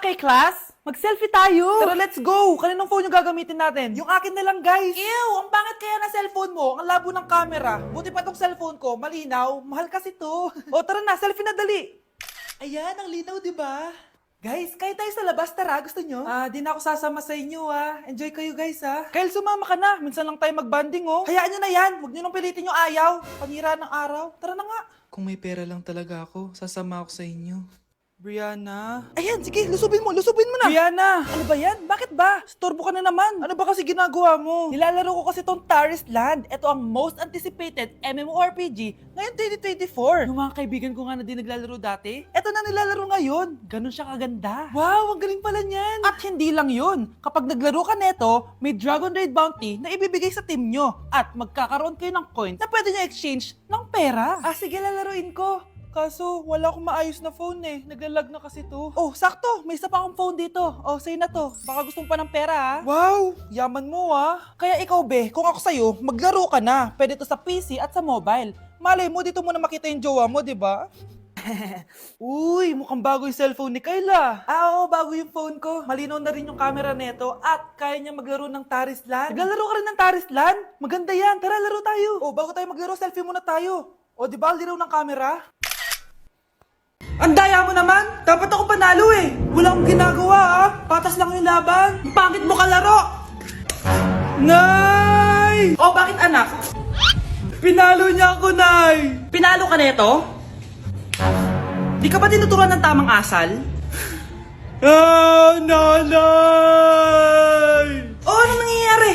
Okay, class? Mag-selfie tayo! Tara, let's go! Kaninong phone yung gagamitin natin? Yung akin na lang, guys! Ew! Ang pangit kaya na cellphone mo? Ang labo ng camera. Buti pa tong cellphone ko, malinaw. Mahal kasi to. O, tara na, selfie na dali! Ayan, ang linaw, di ba? Guys, kayo tayo sa labas, tara. Gusto nyo? Di na ako sasama sa inyo, Enjoy kayo, guys, Kyle, sumama ka na. Minsan lang tayo mag-banding, Hayaan nyo na yan. Huwag nyo nang pilitin yung ayaw. Panira ng araw. Tara na nga. Kung may pera lang talaga ako, sasama ako sa inyo. Brianna? Ayan, sige, lusubin mo na. Brianna! Ano ba yan? Bakit ba? Storbo ka na naman. Ano ba kasi ginagawa mo? Nilalaro ko kasi tong Taris Land. Ito ang most anticipated MMORPG ngayon 2024. Yung mga kaibigan ko nga na di naglalaro dati, ito na nilalaro ngayon. Ganun siya kaganda. Wow, ang galing pala niyan. At hindi lang yun. Kapag naglaro ka neto, may Dragon Raid Bounty na ibibigay sa team nyo. At magkakaroon kayo ng coins na pwede nyo exchange ng pera. Sige, lalaruin ko. Kaso, wala akong maayos na phone Naglalag na kasi to. Oh, sakto! May isa pa akong phone dito. Oh, sa'yo na to. Baka gustong pa ng pera, Wow! Yaman mo, Kaya ikaw, be, kung ako sa'yo, maglaro ka na. Pwede to sa PC at sa mobile. Malay mo, dito mo na makita yung jowa mo, di ba? Uy, mukhang bago yung cellphone ni Kayla. Oo, bago yung phone ko. Malinaw na rin yung camera neto at kaya niya maglaro ng Taris Land. Naglalaro ka rin ng Taris Land? Maganda yan. Tara, laro tayo. Oh, bago tayo maglaro, selfie muna tayo. O, di ba, linaw ng camera? Ang daya mo naman! Dapat ako panalo Wala akong ginagawa Patas lang yung laban! Pangit mo kalaro! Nay! Oh, bakit anak? Pinalo niya ako, Nay! Pinalo ka neto? Di ka ba tinuturuan ng tamang asal? Nanay! Oh, ano nangyayari?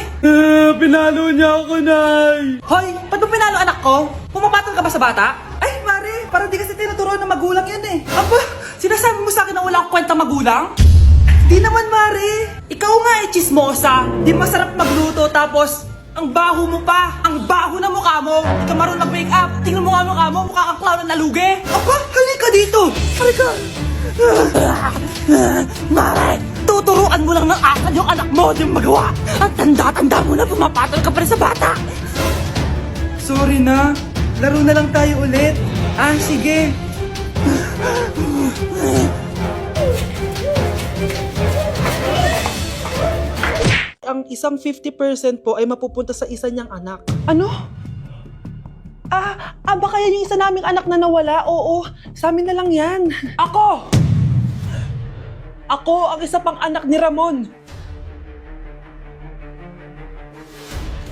Pinalo niya ako, Nay! Hoy, ba't mo pinalo anak ko? Pumapatol ka ba sa bata? Ay, Mare, parang di kasi tinuturuan ng magulang yan Aba, sinasabi mo sa akin na wala akong kwenta magulang? Di naman, Mare. Ikaw nga chismosa. Di masarap magluto tapos ang baho mo pa. Ang baho na mukha mo. Di ka marunong mag-make up. Tingnan mo nga mukha mo. Mukha kang clown na nalugi. Aba, halika dito. Halika. Mare, tuturuan mo lang ng asal yung anak mo. Di mo magawa. Ang tanda-tanda mo na pumapatol ka pa rin sa bata. Sorry na. Laro na lang tayo ulit. Sige. Ang isang 50% po ay mapupunta sa isa niyang anak. Ano? Baka yan yung isa naming anak na nawala? Oo, sa amin na lang yan. Ako! Ako ang isa pang anak ni Ramon.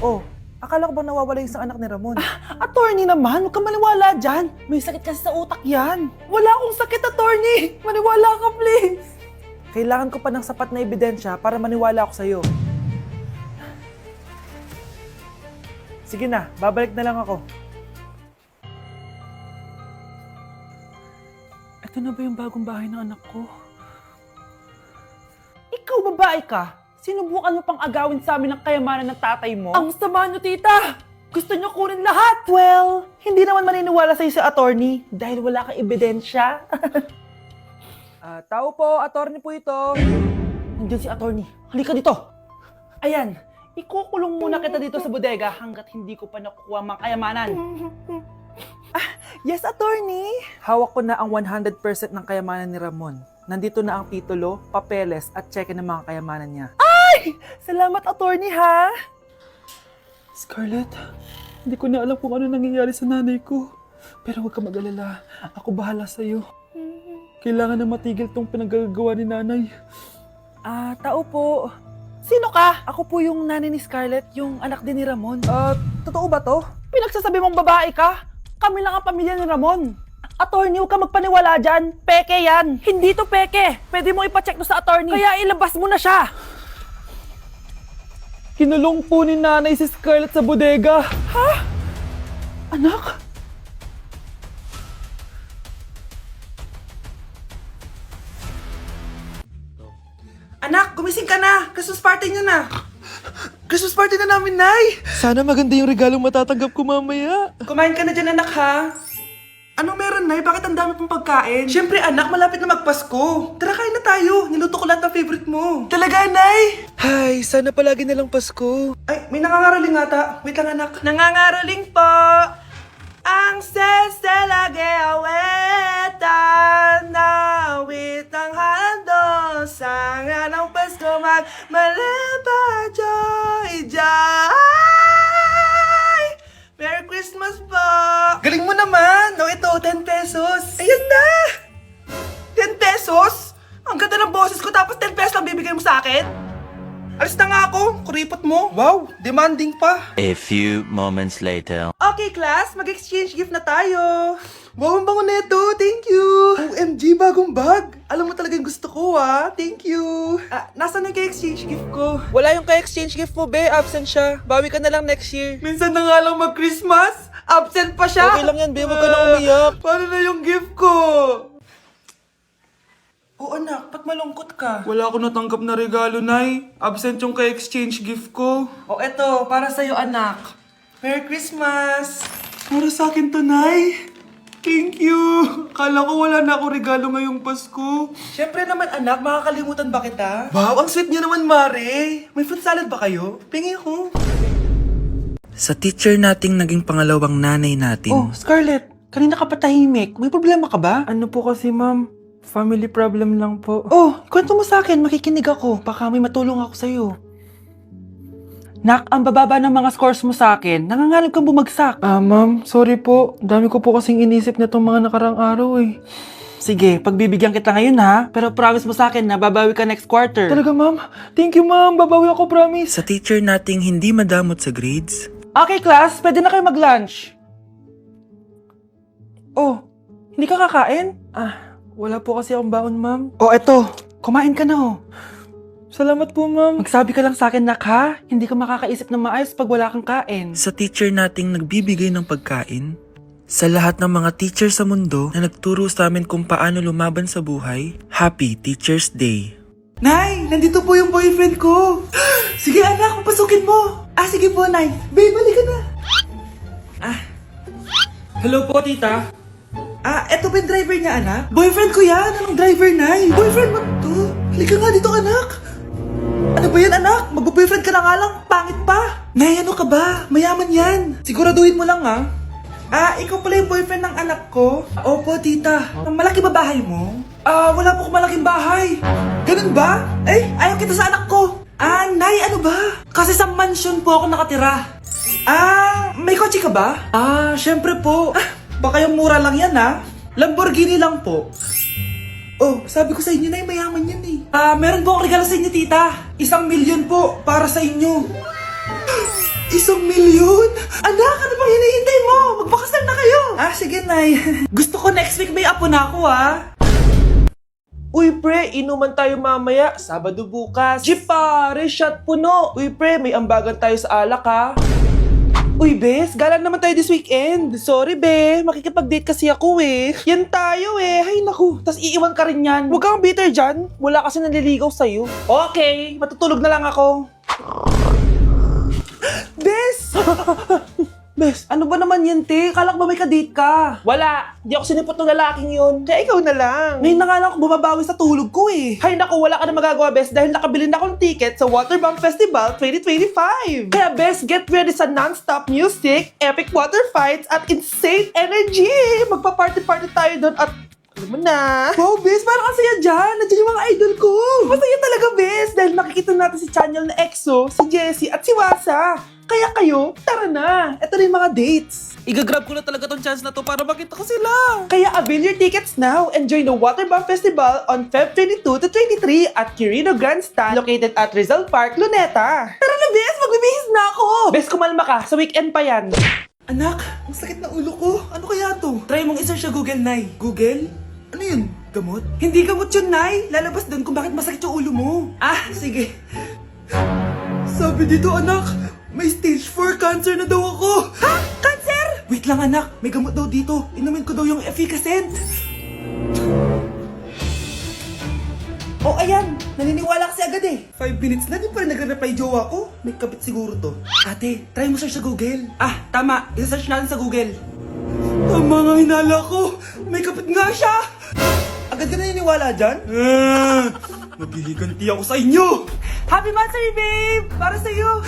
Oh, akala ko ba nawawala yung isang anak ni Ramon? Attorney naman, huwag ka maniwala dyan. May sakit kasi sa utak yan. Wala akong sakit, attorney. Maniwala ka, please. Kailangan ko pa ng sapat na ebidensya para maniwala ako sa'yo. Sige na, babalik na lang ako. Ito na ba yung bagong bahay ng anak ko? Ikaw, babae ka? Sinubukan mo pang agawin sa amin ang kayamanan ng tatay mo? Ang sama nyo, tita! Gusto nyo kunin lahat! Well, hindi naman maniniwala sa'yo si attorney dahil wala kang ebidensya. Tao po, attorney po ito. Nandiyan si attorney. Halika dito. Ayan, ikukulong muna kita dito sa bodega hanggat hindi ko pa nakukuha ang mga kayamanan. Yes, attorney. Hawak ko na ang 100% ng kayamanan ni Ramon. Nandito na ang titulo, papeles at cheque ng mga kayamanan niya. Ay! Salamat, attorney, ha? Scarlett, hindi ko na alam kung ano nangyayari sa nanay ko. Pero huwag ka mag-alala. Ako bahala sa'yo. Kailangan na matigil tong pinagagawa ni nanay. Tao po. Sino ka? Ako po yung nanay ni Scarlett, yung anak din ni Ramon. Totoo ba to? Pinagsasabi mong babae ka? Kami lang ang pamilya ni Ramon. Attorney, huwag ka magpaniwala dyan. Peke yan. Hindi to peke. Pwede mo ipacheck to sa attorney. Kaya ilabas mo na siya. Kinulong po ni nanay si Scarlett sa bodega. Ha? Anak? Anak, gumising ka na. Christmas party niyo na. Christmas party na namin, Nay. Sana maganda yung regalong matatanggap ko mamaya. Kumain ka na dyan, anak, ha? Anong meron, Nay? Bakit ang dami pong pagkain? Siyempre, anak, malapit na magpasko. Tara, kain na tayo. Niluto ko lahat ng favorite mo. Talaga, Nay? Ay, sana palagi na lang Pasko. Ay, may nangangaraling ata. Wait lang, anak. Nangangaraling po. Ang seselage aweta na witang hando nga ng Pasko, magmalaba, joy, joy! Merry Christmas po! Galing mo naman! No, ito, 10 pesos. Ayan na! 10 pesos? Ang ganda ng boses ko, tapos 10 pesos lang bibigay mo sa akin? Alis na nga ako, kuripot mo. Wow, demanding pa. A few moments later. Okay, class, mag-exchange gift na tayo. Wow, ang bango neto, thank you. OMG, bagong bag. Alam mo talagang gusto ko, ah. Thank you. Nasaan yung ka-exchange gift ko? Wala yung ka-exchange gift mo, be. Absent siya. Bawi ka na lang next year. Minsan na nga lang mag-Christmas. Absent pa siya. Okay lang yan, be. Huwag ka na umiyak. Paano na yung gift ko? Oo, anak. Ba't malungkot ka? Wala ako natanggap na regalo, Nay. Absent yung ka-exchange gift ko. O, eto. Para sa'yo, anak. Merry Christmas! Para sa akin to, Nay. Thank you! Kala ko wala na ako regalo ngayong Pasko. Siyempre naman, anak. Makakalimutan ba kita? Wow, ang sweet niyo naman, Mare. May fruit salad ba kayo? Pingi ako. Sa teacher nating naging pangalawang nanay natin. Oh, Scarlett. Kanina ka patahimik. May problema ka ba? Ano po kasi, ma'am? Family problem lang po. Oh, kwento mo sa akin. Makikinig ako. Baka may matulong ako sa'yo. Nak, ang bababa ng mga scores mo sa akin. Nangangarap kang bumagsak. Ma'am, sorry po. Dami ko po kasing inisip na itong mga nakarang araw eh. Sige, pagbibigyan kita ngayon ha. Pero promise mo sa akin na babawi ka next quarter. Talaga, ma'am? Thank you, ma'am. Babawi ako, promise. Sa teacher nating hindi madamot sa grades. Okay, class. Pwede na kayo mag-lunch. Oh, hindi ka kakain? Wala po kasi akong baon, ma'am. Oh, eto. Kumain ka na, oh. Salamat po, ma'am. Magsabi ka lang sa akin, nak, ha? Hindi ka makakaisip ng maayos pag wala kang kain. Sa teacher nating nagbibigay ng pagkain. Sa lahat ng mga teacher sa mundo na nagturo sa amin kung paano lumaban sa buhay, Happy Teacher's Day! Nay, nandito po yung boyfriend ko. Sige, anak, papasukin mo. Sige po, Nay. Babe, balik ka na. Hello po, tita. Eto ba yung driver niya, anak? Boyfriend ko yan. Anong driver, Nay? Boyfriend mo to? Halika nga dito, anak. Ano ba yan, anak? Mag-boyfriend ka na nga lang. Pangit pa. Nay, ano ka ba? Mayaman yan. Siguraduhin mo lang, ha? Ikaw pala yung boyfriend ng anak ko? Opo, tita. Malaki ba bahay mo? Wala po akong malaking bahay. Ganun ba? Ayaw kita sa anak ko. Nay, ano ba? Kasi sa mansion po ako nakatira. May kotse ka ba? Syempre po. Baka yung mura lang yan, ha? Lamborghini lang po. Oh, sabi ko sa inyo, Nay, mayaman yan eh. Meron po akong regalo sa inyo, tita. 1,000,000 po para sa inyo. 1,000,000? Anak, ano bang hinihintay mo? Magpakasal na kayo. Sige, Nay. Gusto ko next week may apo na ako, ha? Uy, pre, inuman tayo mamaya. Sabado bukas. Jeep, pare, shot puno. Uy, pre, may ambagan tayo sa alak, ha? Uy, bes, galang naman tayo this weekend. Sorry, be. Makikipag-date kasi ako, eh. Yan tayo, eh. Ay, naku. Tas iiwan ka rin yan. Huwag kang bitter dyan. Wala kasi nanliligaw sa'yo. Okay, matutulog na lang ako. Bes! Bes, ano ba naman yan, te? Kala ko ba may ka-date ka? Wala. Di ako sinipot ng lalaking yun. Kaya ikaw na lang. Ngayon na nga lang ako bumabawi sa tulog ko eh. Hay naku, wala ka na magagawa, Bes, dahil nakabili na ako ng ticket sa Waterbomb Festival 2025. Kaya, Bes, get ready sa non-stop music, epic water fights, at insane energy. Magpa-party-party tayo doon at alam mo na. Wow, Bes, parang ang saya dyan. Nandiyan yung mga idol ko. Masaya talaga, Bes, dahil makikita natin si Channel na EXO, si Jessie, at si Wasa. Kaya kayo, tara na. Ito na yung mga dates. Igagrab ko na talaga tong chance na to para makita ko sila. Kaya avail your tickets now and join the Waterbomb Festival on Feb 22 to 23 at Quirino Grandstand located at Rizal Park, Luneta. Tara na, Bes! Magbibihis na ako! Bes, kumalma ka. Sa weekend pa yan. Anak, ang sakit na ulo ko. Ano kaya to? Try mong isa siya Google, Nay. Google? Ano yun? Gamot? Hindi gamot yun, Nay. Lalabas doon kung bakit masakit yung ulo mo. Sige. Sabi dito, anak, may stage 4 cancer na daw ako. Ha? Cancer? Wait lang, anak. May gamot daw dito. Inumin ko daw yung efficacent. Oh, ayan. Naniniwala kasi agad eh. 5 minutes na, di pa rin nagre-reply jowa ko. May kabit siguro to. Ate, try mo search sa Google. Tama. I-search natin sa Google. Tama nga hinala ko. May kapit nga siya. Agad ka naniniwala dyan? Maghihigante ako sa inyo. Happy Mansari, babe! Para sa'yo.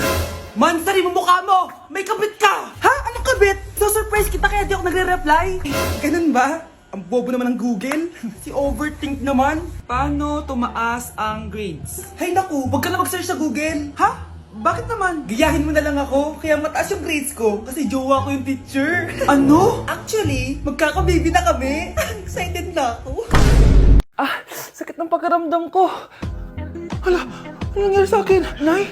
Mansari mo mukha mo! May kabit ka! Ha? Anong kabit? So surprise kita kaya di ako nagre-reply. Ganun ba? Ang bobo naman ng Google. Si overthink naman. Paano tumaas ang grades? Hay naku, wag ka na mag-search sa Google. Ha? Bakit naman? Gayahin mo na lang ako, kaya mataas yung grades ko kasi jowa ko yung teacher. Ano? Actually, magkakababy na kami. Excited na ako. Sakit ng pakiramdam ko. Hala, ano nangyari sa akin? Nay?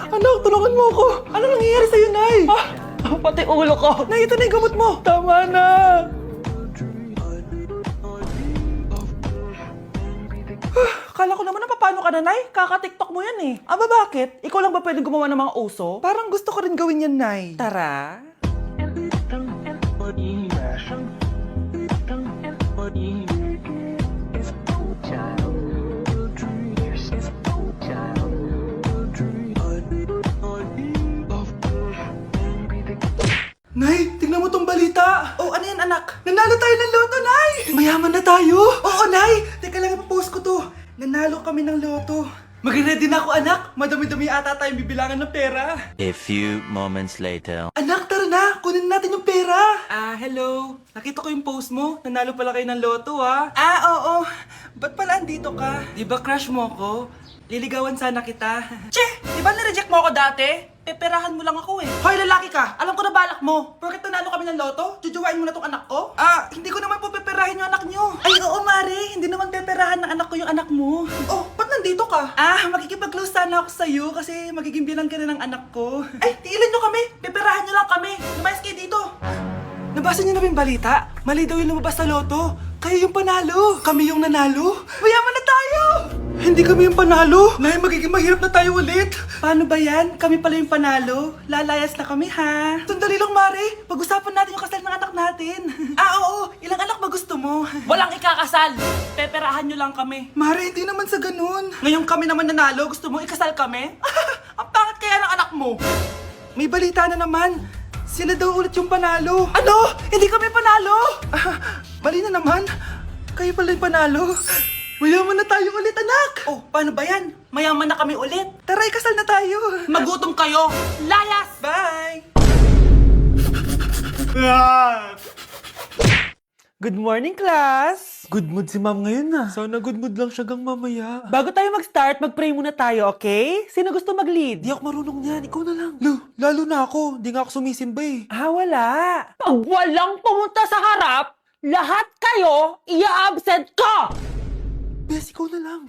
Anak, tulungan mo ako. Ano nangyayari sa'yo, Nay? Pati ulo ko. Nay, ito na yung gamot mo. Tama na. Kala ko naman na paano ka na, Nay? Kaka-tiktok mo yan eh. Bakit? Ikaw lang ba pwedeng gumawa ng mga uso? Parang gusto ko rin gawin yan, Nay. Tara. Nay, tingnan mo tong balita. Oh, ano yan, anak? Nanalo tayo ng loto, Nay! Mayaman na tayo? Oo, Nay! Teka lang, ipapost ko to. Nanalo kami ng loto. Mag-ready na ako, anak. Madami-dami ata tayong bibilangan ng pera. A few moments later. Anak, tara na! Kunin natin yung pera! Hello. Nakita ko yung post mo. Nanalo pala kayo ng loto, ah. Oo. Ba't pala andito ka? Di ba crush mo ako? Liligawan sana kita. Che! Di ba nireject mo ako dati? Peperahan mo lang ako eh. Hoy, lalaki ka! Alam ko na balak mo. Porket nanalo kami ng loto, jujuwain mo na tong anak ko? Hindi ko naman po peperahin yung anak nyo. Ay, oo, Mari. Hindi naman peperahan ng anak ko yung anak mo. Oh, ba't nandito ka? Makikipag-close sana ako sa'yo kasi magiging bilang ka na ng anak ko. Ay, tiilan nyo kami. Peperahan nyo lang kami. Lumayas kayo dito. Nabasa niyo na ba yung balita? Mali daw yung lumabas sa loto. Kayo yung panalo. Kami yung nanalo. Mayaman na tayo! Hindi kami yung panalo. Nay, magiging mahirap na tayo ulit. Paano ba yan? Kami pala yung panalo. Lalayas na kami, ha? Sandali lang, Mari. Pag-usapan natin yung kasal ng anak natin. Oo. Ilang anak ba gusto mo? Walang ikakasal. Peperahan nyo lang kami. Mari, hindi naman sa ganun. Ngayong kami naman nanalo, gusto mo ikasal kami? Ang pangit kaya ng anak mo. May balita na naman. Sila daw ulit yung panalo. Ano? Hindi kami panalo! Bali na naman. Kayo pala yung panalo. Mayaman na tayo ulit, anak! Oh, paano ba yan? Mayaman na kami ulit. Tara, ikasal na tayo. Magutom kayo. Layas! Bye! Good morning, class! Good mood si ma'am ngayon na. Sana good mood lang siya gang mamaya. Bago tayo mag-start, mag-pray muna tayo, okay? Sino gusto mag-lead? Di ako marunong yan. Ikaw na lang. Lalo na ako. Di nga ako sumisimba eh. Wala. Pag walang pumunta sa harap, lahat kayo ia-absent ko! Bes, ikaw na lang.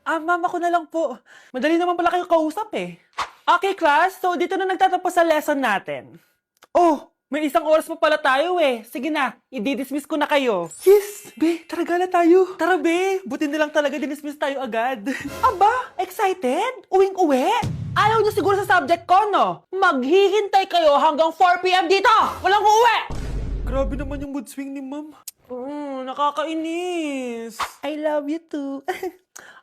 Ma'am, ako na lang po. Madali naman pala kayo kausap eh. Okay, class. So, dito na nagtatapos sa lesson natin. Oh, may isang oras pa pala tayo eh. Sige na, i-dismiss ko na kayo. Yes! Be, tara gala tayo. Tara, be. Buti na lang talaga dinismiss tayo agad. Aba, excited? Uwing-uwi? Ayaw niyo siguro sa subject ko, no? Maghihintay kayo hanggang 4 p.m. dito! Walang uuwi! Grabe naman yung mood swing ni ma'am. Nakakainis. I love you too.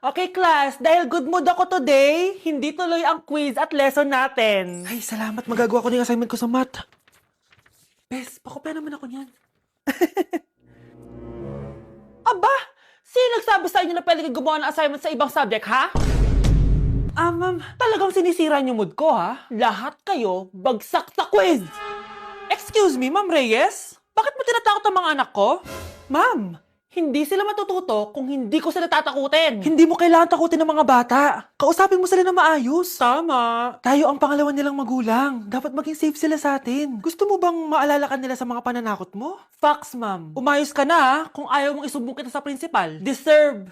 Okay, class. Dahil good mood ako today, hindi tuloy ang quiz at lesson natin. Ay, salamat. Magagawa ko na yung assignment ko sa math. Bes, pakopya naman ako niyan. Aba! Sino nagsabi sa inyo na pwede kayo gumawa ng assignment sa ibang subject, ha? Ma'am. Talagang sinisira niyo mood ko, ha? Lahat kayo bagsak sa quiz! Excuse me, Ma'am Reyes? Bakit mo tinatakot ang mga anak ko? Ma'am, hindi sila matututo kung hindi ko sila tatakutin. Hindi mo kailangan takutin ng mga bata. Kausapin mo sila na maayos. Tama. Tayo ang pangalawa nilang magulang. Dapat maging safe sila sa atin. Gusto mo bang maalala ka nila sa mga pananakot mo? Facts, ma'am. Umayos ka na kung ayaw mong isumbong kita sa principal. Deserve.